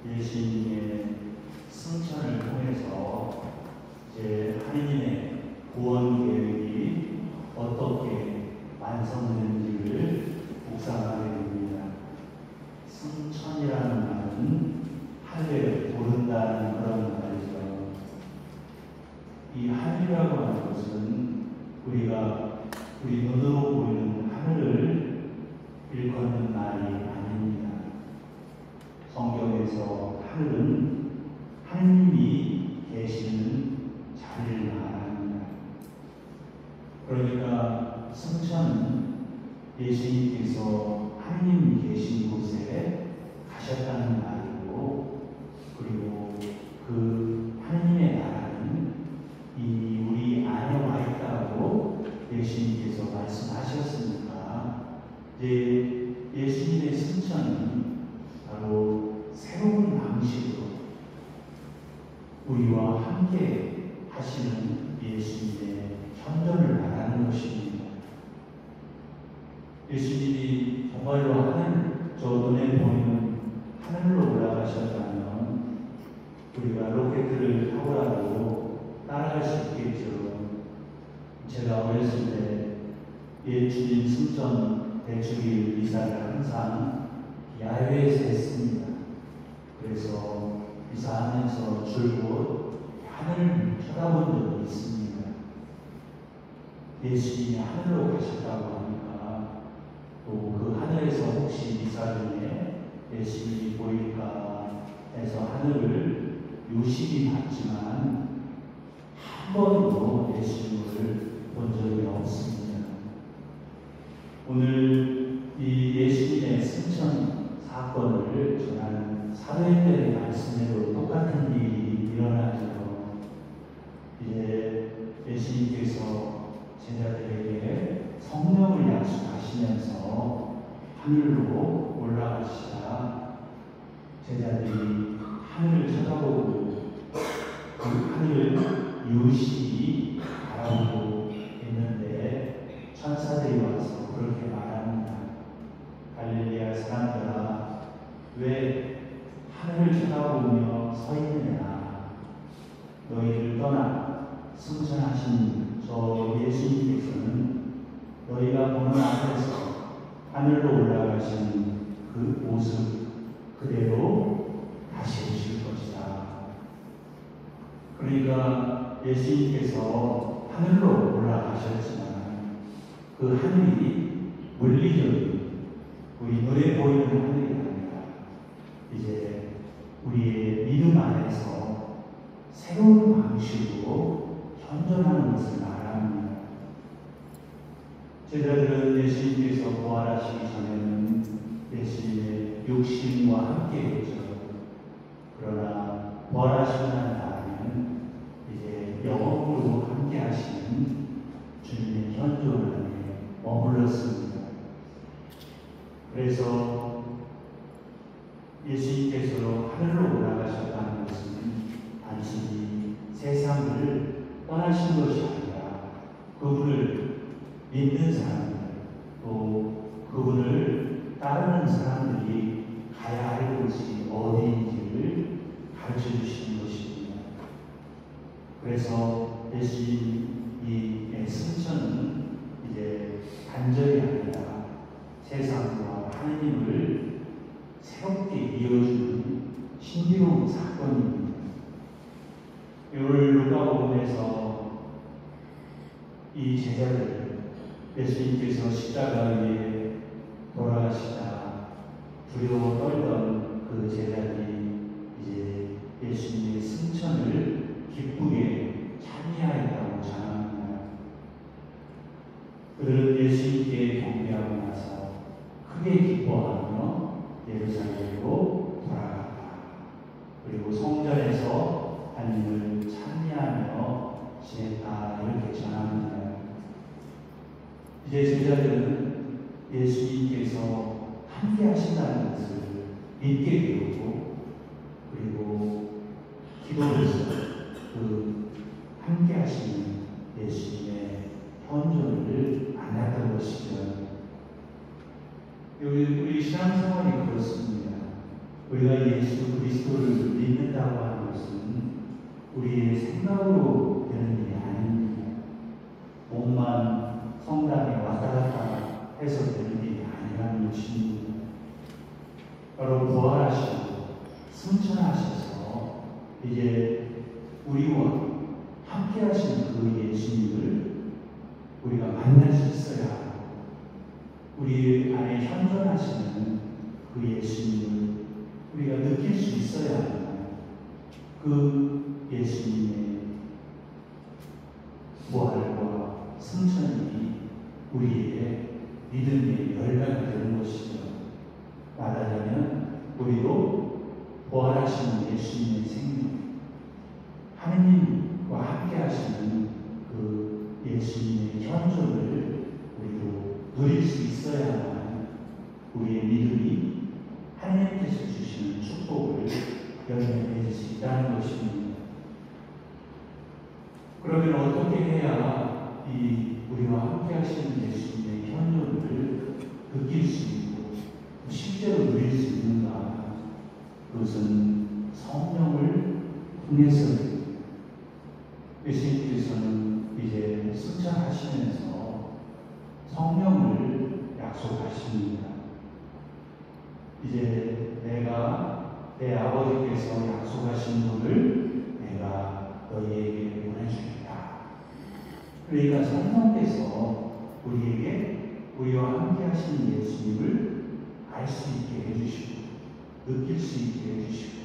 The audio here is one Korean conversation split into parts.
예수님의 승천을 통해서 이제 하느님의 구원 계획이 어떻게 완성되는지를 묵상하게 됩니다. 승천이라는 말은 하늘에 오른다는 그런 말이죠. 이 하늘이라고 하는 것은 우리가 우리 눈으로 보이는 하늘을 일컫는 말이 아닙니다. 성경에서 하늘은 하느님이 계시는 자리를 말합니다. 그러니까 승천은 예수님께서 하느님 계신 곳에 가셨다는 말이고, 그리고 그 하느님의 나라는 이 우리 안에 와 있다고 예수님께서 말씀하셨으니까, 이제 예수님의 승천은 바로 새로운 방식으로 우리와 함께 하시는 예수님의 현존을 말하는 것입니다. 예수님이 정말로 하늘, 저 눈에 보이는 하늘로 올라가셨다면 우리가 로켓을 타고라도 따라갈 수 있겠죠. 제가 어렸을 때 예수님 승천 대축일 미사를 항상 야외에서 했습니다. 그래서 미사하면서 줄곧 하늘을 쳐다본 적이 있습니다. 예수님이 하늘로 가셨다고 하니까 또 그 하늘에서 혹시 미사 중에 예수님이 보일까 해서 하늘을 유심히 봤지만 한 번도 예수님을 본 적이 없습니다. 오늘 이 예수님의 승천 사건을 전하는 사도행전의 말씀에도 똑같은 일이 일어나죠. 이제 예수님께서 제자들에게 성령을 약속하시면서 하늘로 올라가시자 제자들이 하늘을 쳐다보고 그 하늘을 유심히 바라보고 있는데 천사들이 와서 그렇게 말합니다. 갈릴리아 사람들아, 왜 하늘을 쳐다보며 서 있느냐? 너희를 떠나 승천하신 저 예수님께서는 너희가 보는 앞에서 하늘로 올라가시는 그 모습 그대로 다시 오실 것이다. 그러니까 예수님께서 하늘로 올라가셨지만 그 하늘이 물리적인 우리 눈에 보이는 하늘이 아니라 이제 우리의 믿음 안에서 새로운 방식으로 현존하는 것을 말합니다. 제자들은 예수님께서 부활하시기 전에는 예수님의 육신과 함께 했죠. 그러나 부활하시고 난 다음에는 이제 영원으로 함께 하시는 주님의 현존 안에 머물렀습니다. 그래서 예수님께서 하늘로 올라가셨다는 것은 단순히 세상을 떠나신 것이 아니라 그분을 믿는 사람들, 또 그분을 따르는 사람들이 가야 할 곳이 어디인지를 가르쳐 주시는 것입니다. 그래서 예수님의 승천은 이제 단절이 아니라 세상과 하느님을 새롭게 이어주는 신비로운 사건입니다. 오늘 누가복음에서 이 제자들, 예수님께서 십자가 위에 돌아가시다 두려워 떨던 그 제자들이 이제 예수님의 승천을 기쁘게 찬미하였다고 전합니다. 그들은 예수님께 경배하고 나서 크게 기뻐하며 예루살렘으로 돌아갔다. 그리고 성전에서 하나님을 찬미하며 지냈다. 이렇게 전합니다. 이제 제자들은 예수님께서 함께 하신다는 것을 믿게 되었고, 그리고 기도에서 그 함께 하시는 예수님의 현존을 만났던 것이죠. 우리 신앙생활이 그렇습니다. 우리가 예수 그리스도를 믿는다고 하는 것은 우리의 생각으로 되는 일이 아닙니다. 몸만 성당에 왔다 갔다 해서 되는 일이 아니라는 것입니다. 바로 부활하시고 승천하셔서 이제 우리와 함께 하신 그 예수님을 우리가 만날 수 있어야 하고, 우리 안에 현존하시는 그 예수님을 우리가 느낄 수 있어야 합니다. 그 예수님의 부활과 승천이 우리의 믿음의 열매가 되는 것이죠. 말하자면 우리도 부활하시는 예수님의 생명, 하느님과 함께 하시는 그 예수님의 현존을 우리도 누릴 수 있어야만 우리의 믿음이 하느님께서 주시는 축복을 열매맺을 수 있다는 것입니다. 그러면 어떻게 해야 이 우리와 함께 하시는 예수님의 현존을 느낄 수 있고 실제로 누릴 수 있는가? 그것은 성령을 통해서입니다. 예수님께서는 이제 승천하시면서 성령을 약속하십니다. 이제 내가 내 아버지께서 약속하신 분을 내가 너희에게 보내주겠다. 그러니까 성령께서 우리에게 우리와 함께 하시는 예수님을 알 수 있게 해주시고 느낄 수 있게 해주시고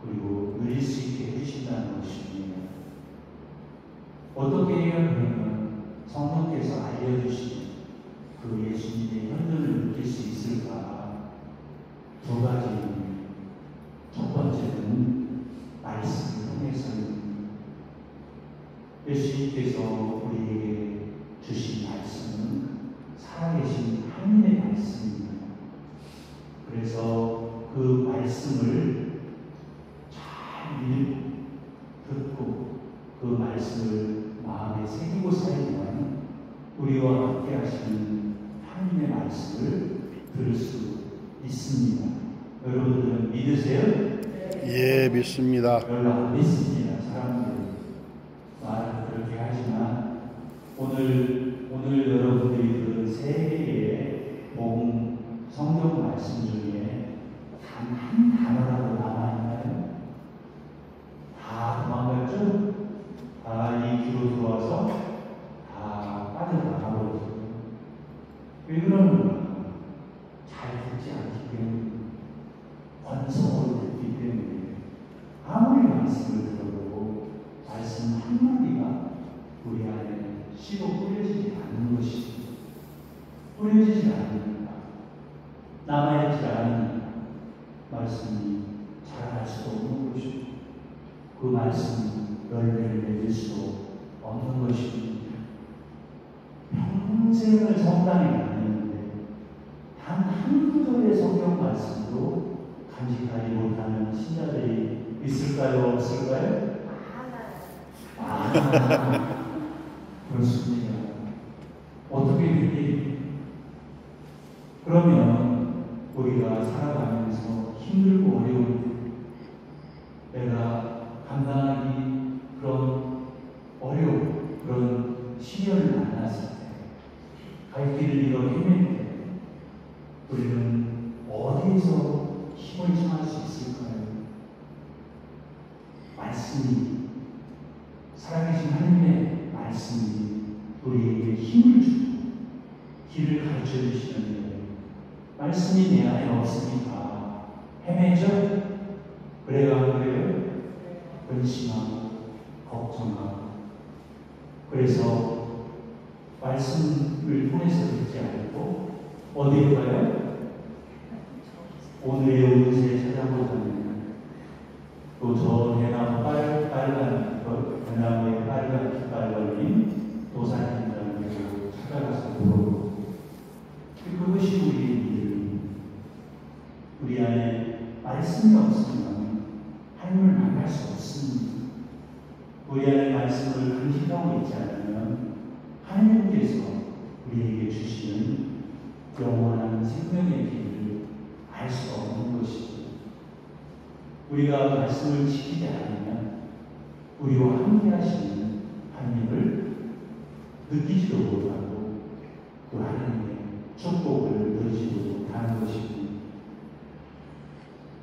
그리고 누릴 수 있게 해주신다는 것입니다. 어떻게 해야 그러면 성령께서 알려주신 그 예수님의 현존을 느낄 수 있을까? 두 가지입니다. 첫 번째는 말씀을 통해서입니다. 예수님께서 우리에게 주신 말씀은 살아계신 하나님의 말씀입니다. 그래서 그 말씀을 잘 읽고 듣고 그 말씀을 마음에 새기고 살면 우리와 함께 하시는 하나님의 말씀을 들을 수 있습니다. 여러분들은 믿으세요? 예, 믿습니다. 별로 안 믿습니다. 사람들이 말은 그렇게 하지만 오늘 여러분들이 들은 세 개의 복음 성경 말씀 중에 단 한 단어라도 남아있나요? 다 도망갔죠? 다 이 귀로 들어와서 다 빠져나가버렸어요. 왜 그러는가? 잘 듣지 않기 때문에, 권성으로 듣기 때문에 아무리 말씀을 들어도 말씀 한마디가 우리 안에 씨로 뿌려지지 않는 것이죠. 뿌려지지 않으니까, 남아있지 않으니까 말씀이 자라날 수도 없는 것이고 그 말씀이 열매를 맺을 수도 없는 것입니다. 평생을 성당에 다녔는데 단 한 구절의 성경 말씀도 간직하지 못하는 신자들이 있을까요? 없을까요? 그렇습니다. 어떻게 된 일이에요? 그러면 우리가 살아가면서 힘들고 어려운 내가 감당하기 그런 어려운 그런 시련을 만났을 때, 갈 길을 잃어 헤맬 때 우리는 어디에서 힘을 청할 수 있을까요? 말씀이, 살아계신 하나님의 말씀이 우리에게 힘을 주고 길을 가르쳐 주시는데, 말씀이 내 안에 없으니까 헤매죠? 그래요, 안 그래요? 근심하고 걱정하고. 그래서 말씀을 통해서 듣지 않고 어디로 가요? 오늘의 운세 찾아보자면 또 저 대나무 빨간 대나무에 빨간 깃발 걸린 도사님들을 찾아가서 물어보고, 그것이 우리의 믿음입니다. 우리 안에 말씀이 없으면 하나님을 만날 수 없습니다. 우리 안에 말씀을 간직하고 있지 않으면 하나님께서 우리에게 주시는 영원한 생명의 길을 알 수 없는 것이죠. 우리가 말씀을 지키지 않으면 우리와 함께 하시는 하나님을 느끼지도 못하고 그 하나님의 축복을 누리지도 못하는 것입니다.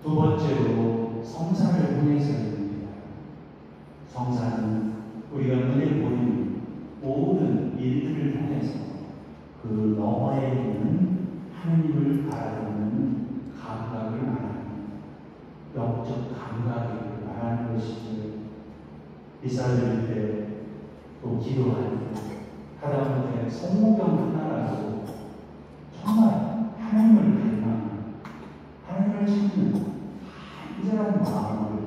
두 번째로 성사를 통해서입니다. 성사는 우리가 눈에 보이는 모든 일들을 통해서 그 너머에 있는 하나님을 바라보는 감각을 말하는 영적 감각을 말하는 것이죠. 이사 드릴 때 또 기도할 때 하다못해 성모경 하나라도 정말 하나님을 닮아가는 하나님을 찾는 간절한 마음을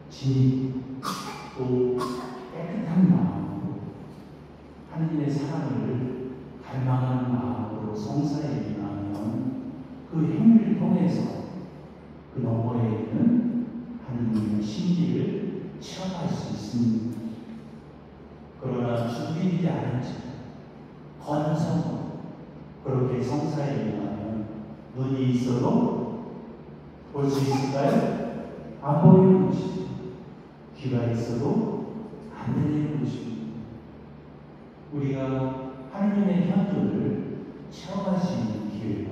지니고 또 깨끗한 마음으로 하나님의 사랑을 갈망하는 마음으로 성사에 임하면 그 행위를 통해서 그 너머에 있는 하나님의 신비를 체험할 수 있습니다. 그러나 준비되지 않은 채 건성으로 그렇게 성사에 임하면 눈이 있어도 볼 수 있을까요? 안 보이는 것이죠. 귀가 있어도 안 들리는 것입니다. 우리가 하나님의 현존을 체험할 수 있는 기회가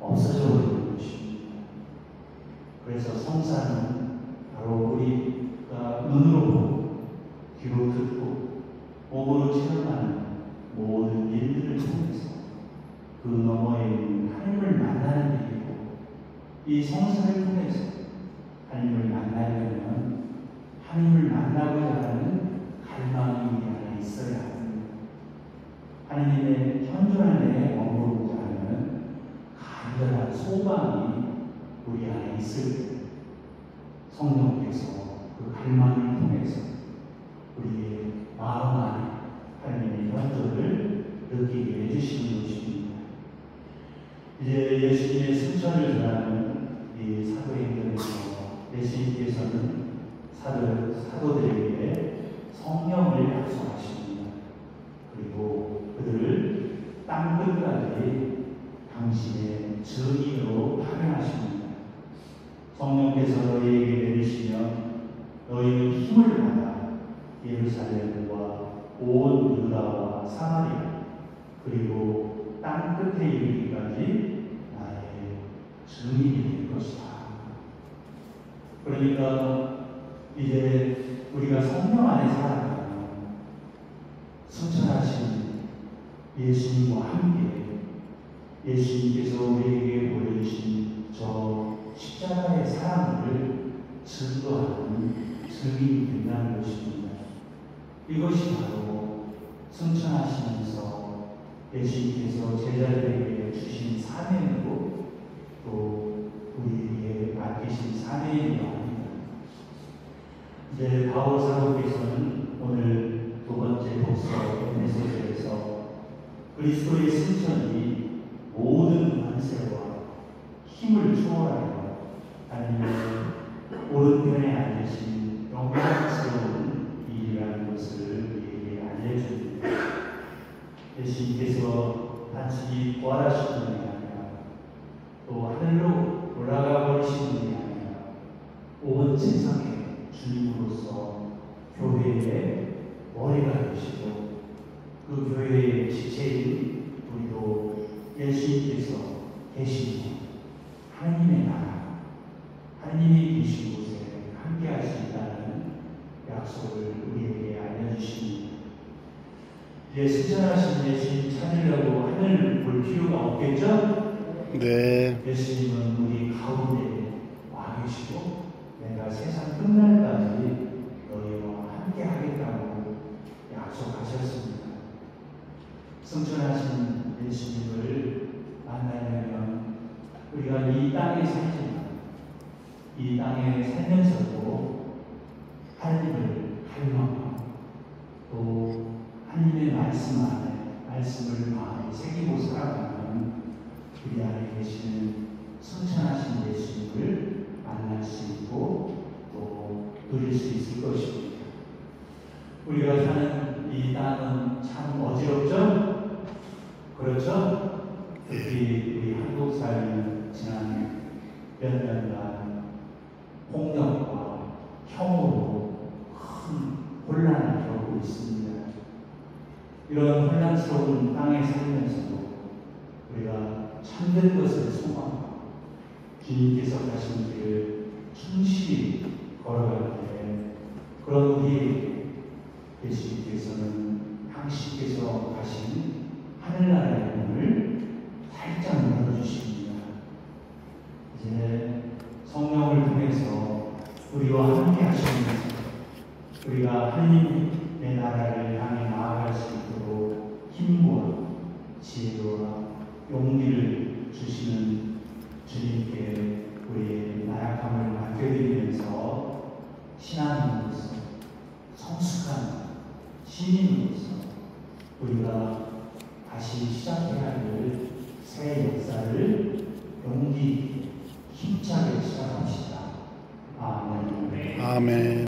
없어져 버리는 것입니다. 그래서 성사는 바로 우리가 눈으로 보고 귀로 듣고 몸으로 체험하는 모든 일들을 통해서 그 너머에 있는 하나님을 만나는 일이고 이 성사를 통해서 하나님을 만나려면 하나님을 만나고자 하는 갈망이 우리 안에 있어야 합니다. 하나님의 현존 안에 머무르고자 하는 간절한 소망이 우리 안에 있을 때 성령께서 그 갈망을 통해서 우리의 마음 안에 하나님의 현존을 느끼게 해주시는 것입니다. 이제 예수님의 승천을 전하는 이 사도행전에서 예수님께서는 사도들에게 성령을 약속하십니다. 그리고 그들을 땅끝까지 당신의 증인으로 파견하십니다. 성령께서 너희에게 내리시면 너희는 힘을 받아 예루살렘과 온 유다와 사마리아 그리고 땅끝에 이르기까지 나의 증인이 될 것이다. 그러니까 이제 우리가 성령 안에 살아가면 승천하신 예수님과 함께 예수님께서 우리에게 보여주신 저 십자가의 사랑을 증거하는 증인이 된다는 것입니다. 이것이 바로 승천하시면서 예수님께서 제자들에게 주신 사명이고 또 우리에게 맡기신 사명이기도 합니다. 이제 바울 사도께서는 오늘 두 번째 독서 에베소서에서 그리스도의 승천이 모든 권세와 힘을 초월하여 하나님의 오른편에 앉으신 영광스러운 일이라는 것을 우리에게 알려줍니다. 예수님께서 단순히 부활하시는 분이 아니라 또 하늘로 올라가 버리시는 분이 아니라 온 세상의 주님으로서 교회의 머리가 되시고 그 교회의 지체인 우리도 예수님께서 계시고 하나님의 나라, 하나님이 계신 곳에 함께 할 수 있다는 약속을 우리에게 알려주십니다. 이제 승천하신 예수님 찾으려고 하늘을 볼 필요가 없겠죠? 네. 예수님은 우리 가운데 와 계시고 내가 세상 끝날까지 너희와 함께 하겠다고 약속하셨습니다. 승천하신 예수님을 만나려면 우리가 이 땅에 살지만 이 땅에 살면서도 하나님을 갈망하고 또 하나님의 말씀 안에 말씀을 마음에 새기고 살아가면 우리 안에 계시는 승천하신 예수님을 만날 수 있고 또 누릴 수 있을 것입니다. 우리가 사는 이 땅은 참 어지럽죠? 그렇죠? 특히 우리 한국 사회는 지난 몇 년간 있습니다. 이런 혼란스러운 땅에 살면서도 우리가 참된 것을 소망하고 주님께서 가신 길을 충실히 걸어갈 때 그런 우리 예수님께서는 당신께서 가신 하늘나라의 문을 살짝 열어주십니다. 이제 성령을 통해서 우리와 함께 하시면서 우리가 하나님의 나라를 향해 나아갈 수 있도록 힘과 지혜와 용기를 주시는 주님께 우리의 나약함을 맡겨드리면서 신앙인으로서 성숙한 시민으로서 우리가 다시 시작해야 할 새 역사를 용기 있게 힘차게 시작합시다. 아멘. 아멘.